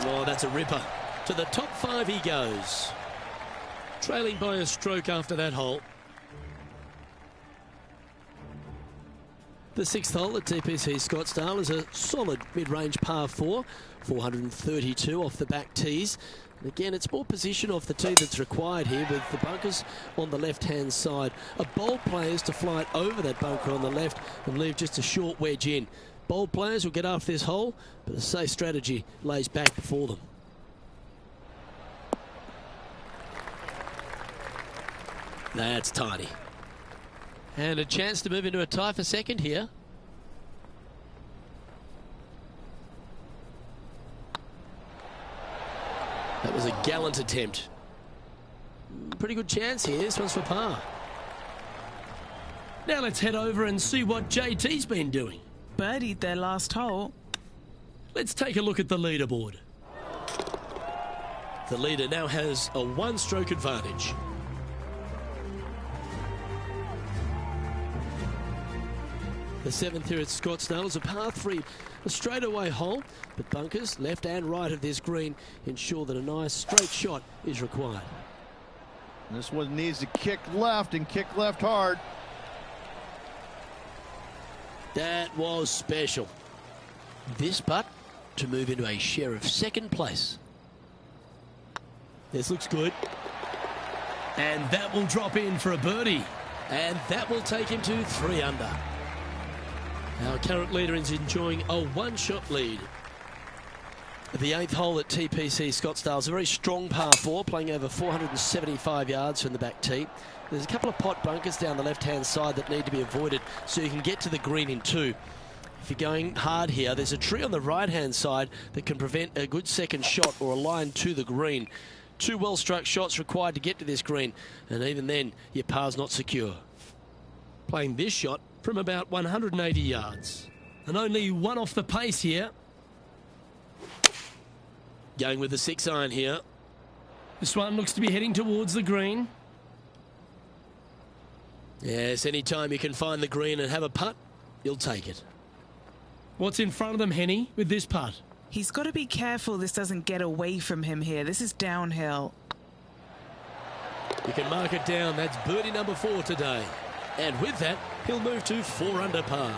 Oh, that's a ripper. To the top 5 he goes. Trailing by a stroke after that hole. The 6th hole at TPC Scottsdale is a solid mid-range par 4, 432 off the back tees. And again, it's more position off the tee that's required here with the bunkers on the left-hand side. A bold player is to fly it over that bunker on the left and leave just a short wedge in. Bold players will get after this hole, but a safe strategy lays back before them. That's tidy. And a chance to move into a tie for second here. That was a gallant attempt. Pretty good chance here. This one's for par. Now let's head over and see what JT's been doing. Birdied their last hole. Let's take a look at the leaderboard. The leader now has a 1-stroke advantage. The 7th here at Scottsdale is a par 3, a straightaway hole, but bunkers left and right of this green ensure that a nice straight shot is required. This one needs to kick left and kick left hard. That was special. This putt to move into a share of 2nd place. This looks good. And that will drop in for a birdie. And that will take him to 3 under. Our current leader is enjoying a 1-shot lead. The 8th hole at TPC Scottsdale is a very strong par 4, playing over 475 yards from the back tee. There's a couple of pot bunkers down the left-hand side that need to be avoided so you can get to the green in 2. If you're going hard here, there's a tree on the right-hand side that can prevent a good second shot or a line to the green. 2 well-struck shots required to get to this green, and even then, your par's not secure. Playing this shot from about 180 yards. And only 1 off the pace here. Going with the 6-iron here. This one looks to be heading towards the green. Yes, any time you can find the green and have a putt, you'll take it. What's in front of them, Henny, with this putt? He's got to be careful this doesn't get away from him here. This is downhill. You can mark it down. That's birdie number 4 today. And with that, he'll move to 4 under par.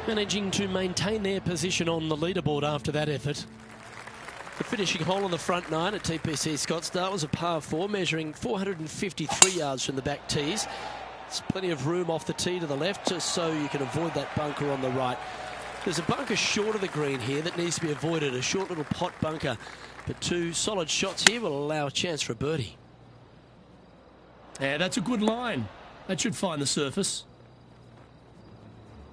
Managing to maintain their position on the leaderboard after that effort. The finishing hole on the front 9 at TPC Scottsdale was a par 4, measuring 453 yards from the back tees. There's plenty of room off the tee to the left, just so you can avoid that bunker on the right. There's a bunker short of the green here that needs to be avoided, a short little pot bunker. But 2 solid shots here will allow a chance for a birdie. Yeah, that's a good line. That should find the surface.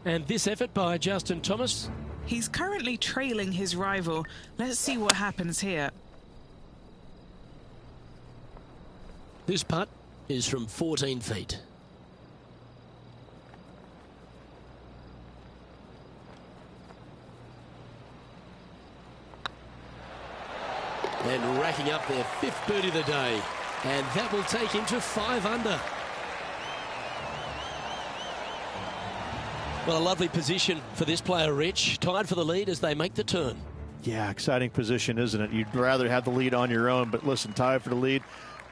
And this effort by Justin Thomas. He's currently trailing his rival. Let's see what happens here. This putt is from 14 feet. And racking up their 5th birdie of the day. And that will take him to 5 under. Well, a lovely position for this player, Rich. Tied for the lead as they make the turn. Yeah, exciting position, isn't it? You'd rather have the lead on your own, but listen, tied for the lead,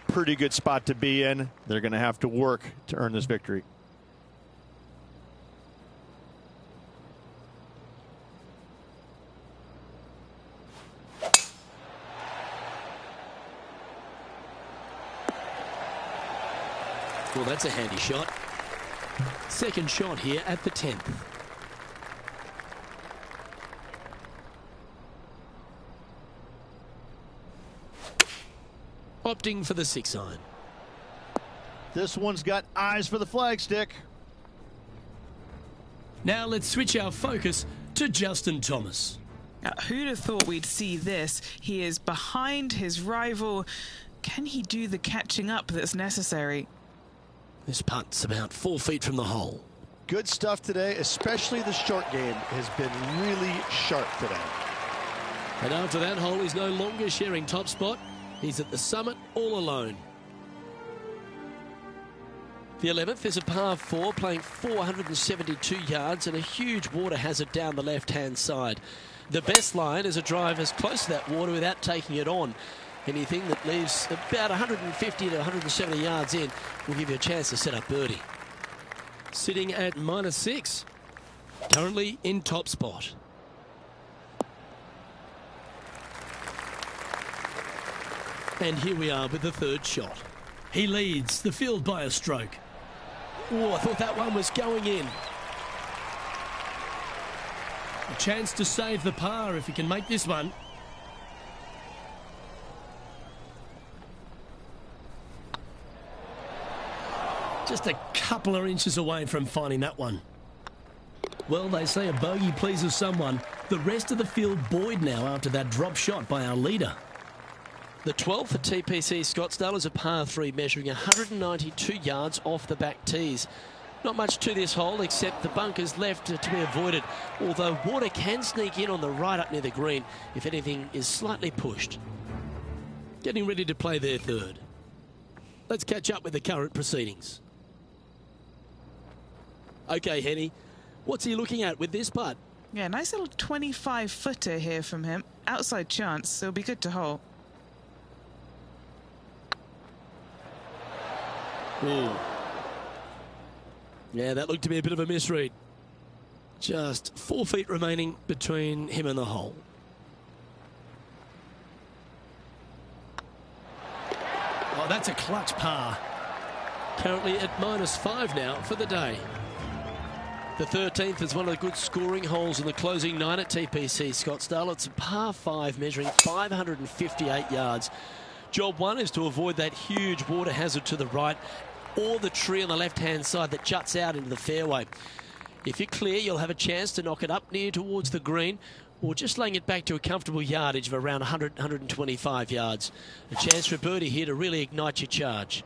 pretty good spot to be in. They're going to have to work to earn this victory. Well, that's a handy shot. Second shot here at the 10th. Opting for the 6-iron. This one's got eyes for the flagstick. Now let's switch our focus to Justin Thomas. Who'd have thought we'd see this? He is behind his rival. Can he do the catching up that's necessary? This putt's about 4 feet from the hole. Good stuff today, especially the short game has been really sharp today. And after that hole, he's no longer sharing top spot. He's at the summit all alone. The 11th is a par 4, playing 472 yards and a huge water hazard down the left-hand side. The best line is a drive as close to that water without taking it on. Anything that leaves about 150 to 170 yards in will give you a chance to set up birdie. Sitting at -6, currently in top spot. And here we are with the 3rd shot. He leads the field by a stroke. Oh, I thought that one was going in. A chance to save the par if he can make this one. Just a couple of inches away from finding that one. Well, they say a bogey pleases someone. The rest of the field buoyed now after that drop shot by our leader. The 12th at TPC Scottsdale is a par 3, measuring 192 yards off the back tees. Not much to this hole except the bunkers left to be avoided, although water can sneak in on the right up near the green if anything is slightly pushed. Getting ready to play their 3rd. Let's catch up with the current proceedings. Okay, Henny, what's he looking at with this putt? Yeah, nice little 25-footer here from him. Outside chance, so it'll be good to hole. Ooh. Yeah, that looked to be a bit of a misread. Just 4 feet remaining between him and the hole. Oh, that's a clutch par. Currently at -5 now for the day. The 13th is one of the good scoring holes in the closing 9 at TPC Scottsdale. It's a par 5 measuring 558 yards. Job 1 is to avoid that huge water hazard to the right or the tree on the left-hand side that juts out into the fairway. If you're clear, you'll have a chance to knock it up near towards the green or just laying it back to a comfortable yardage of around 100, 125 yards. A chance for a birdie here to really ignite your charge.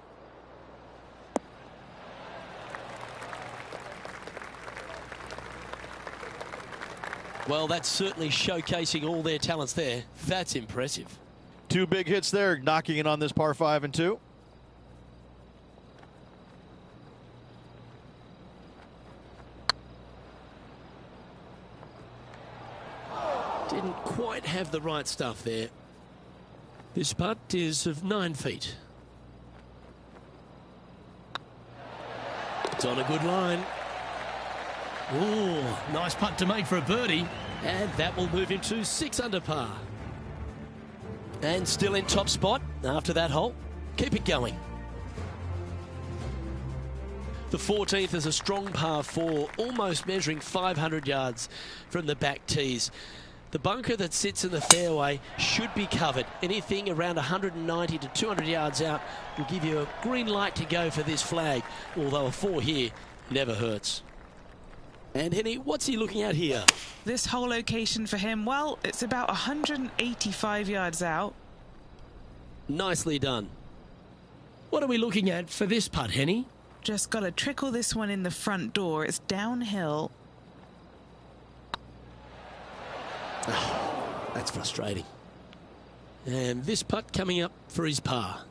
Well, that's certainly showcasing all their talents there. That's impressive. 2 big hits there, knocking in on this par 5 and 2. Didn't quite have the right stuff there. This putt is of 9 feet. It's on a good line. Ooh, nice putt to make for a birdie. And that will move him to 6 under par. And still in top spot after that hole. Keep it going. The 14th is a strong par 4, almost measuring 500 yards from the back tees. The bunker that sits in the fairway should be covered. Anything around 190 to 200 yards out will give you a green light to go for this flag, although a 4 here never hurts. And Henny, what's he looking at here? This whole location for him, well, it's about 185 yards out. Nicely done. What are we looking at for this putt, Henny? Just got to trickle this one in the front door. It's downhill. Oh, that's frustrating. And this putt coming up for his par.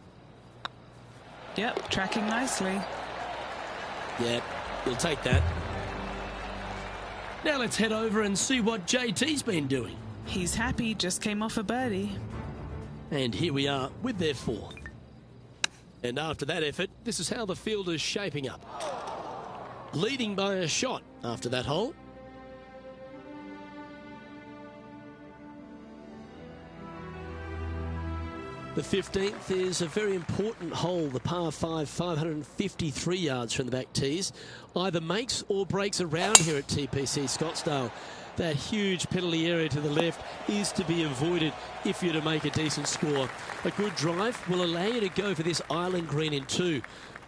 Yep, tracking nicely. Yep, he'll take that. Now let's head over and see what JT's been doing. He's happy, just came off a birdie. And here we are with their 4th. And after that effort, this is how the field is shaping up. Leading by a shot after that hole. The 15th is a very important hole, the par 5, 553 yards from the back tees. Either makes or breaks around here at TPC Scottsdale. That huge penalty area to the left is to be avoided if you're to make a decent score. A good drive will allow you to go for this island green in 2.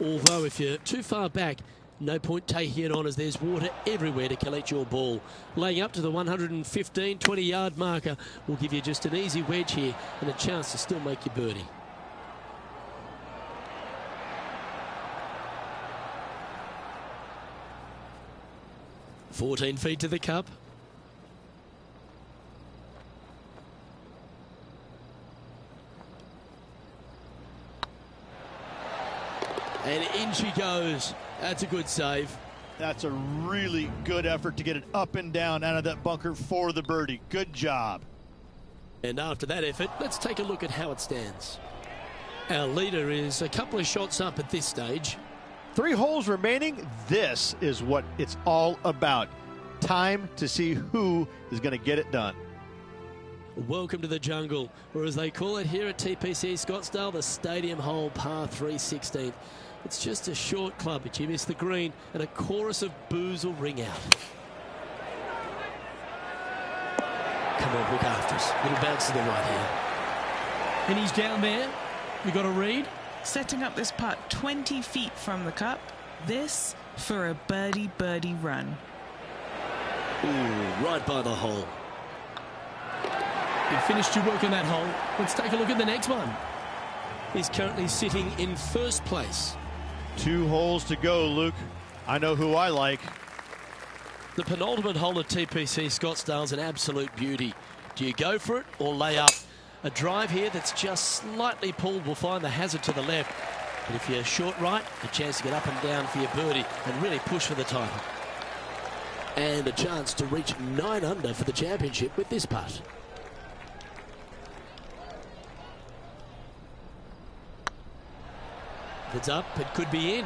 Although if you're too far back, no point taking it on as there's water everywhere to collect your ball. Laying up to the 115, 20-yard marker will give you just an easy wedge here and a chance to still make your birdie. "14 feet to the cup. And in she goes. That's a good save. That's a really good effort to get it up and down out of that bunker for the birdie. Good job. And after that effort, let's take a look at how it stands. Our leader is a couple of shots up at this stage. 3 holes remaining. This is what it's all about. Time to see who is going to get it done. Welcome to the jungle, or as they call it here at TPC Scottsdale, the stadium hole, par 3 16th. It's just a short club, but you miss the green, and a chorus of boos will ring out. Come on, look after us. Little bounce to the right here. And he's down there. You got a read? Setting up this putt 20 feet from the cup. This for a birdie run. Ooh, right by the hole. You finished your work on that hole. Let's take a look at the next one. He's currently sitting in first place. 2 holes to go, Luke. I know who I like. The penultimate hole at TPC Scottsdale's an absolute beauty. Do you go for it or lay up? A drive here that's just slightly pulled will find the hazard to the left. But if you're short right, a chance to get up and down for your birdie and really push for the title. And a chance to reach 9 under for the championship with this putt. If it's up, it could be in.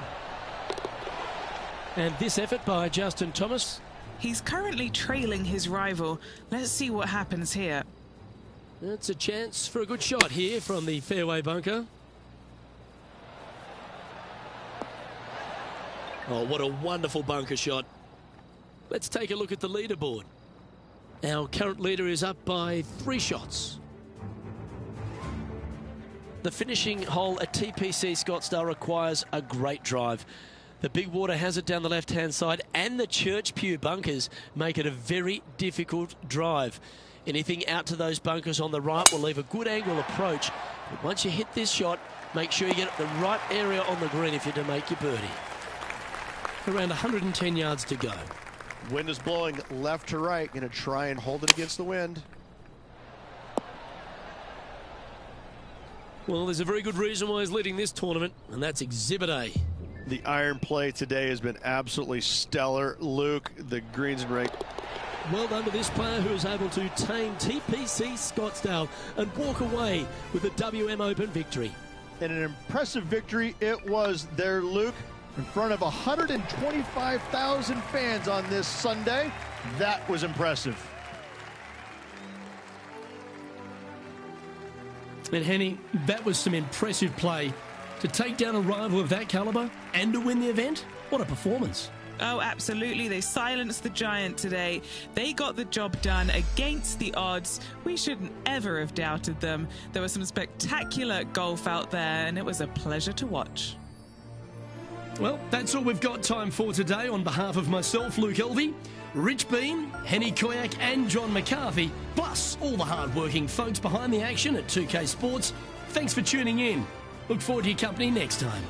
And this effort by Justin Thomas. He's currently trailing his rival. Let's see what happens here. That's a chance for a good shot here from the fairway bunker. Oh, what a wonderful bunker shot. Let's take a look at the leaderboard. Our current leader is up by 3 shots. The finishing hole at TPC Scottsdale requires a great drive. The big water hazard down the left-hand side and the Church Pew bunkers make it a very difficult drive. Anything out to those bunkers on the right will leave a good angle approach. But once you hit this shot, make sure you get the right area on the green if you're to make your birdie. Around 110 yards to go. Wind is blowing left to right. Going to try and hold it against the wind. Well, there's a very good reason why he's leading this tournament, and that's Exhibit A. The iron play today has been absolutely stellar. Luke, the greens and rake. Well done to this player who was able to tame TPC Scottsdale and walk away with a WM Open victory. And an impressive victory it was there, Luke, in front of 125,000 fans on this Sunday. That was impressive. And Henny, that was some impressive play. To take down a rival of that caliber and to win the event, what a performance. Oh, absolutely. They silenced the giant today. They got the job done against the odds. We shouldn't ever have doubted them. There was some spectacular golf out there, and it was a pleasure to watch. Well, that's all we've got time for today. On behalf of myself, Luke Elvey, Rich Bean, Henny Koyak and John McCarthy, plus all the hard-working folks behind the action at 2K Sports, thanks for tuning in. Look forward to your company next time.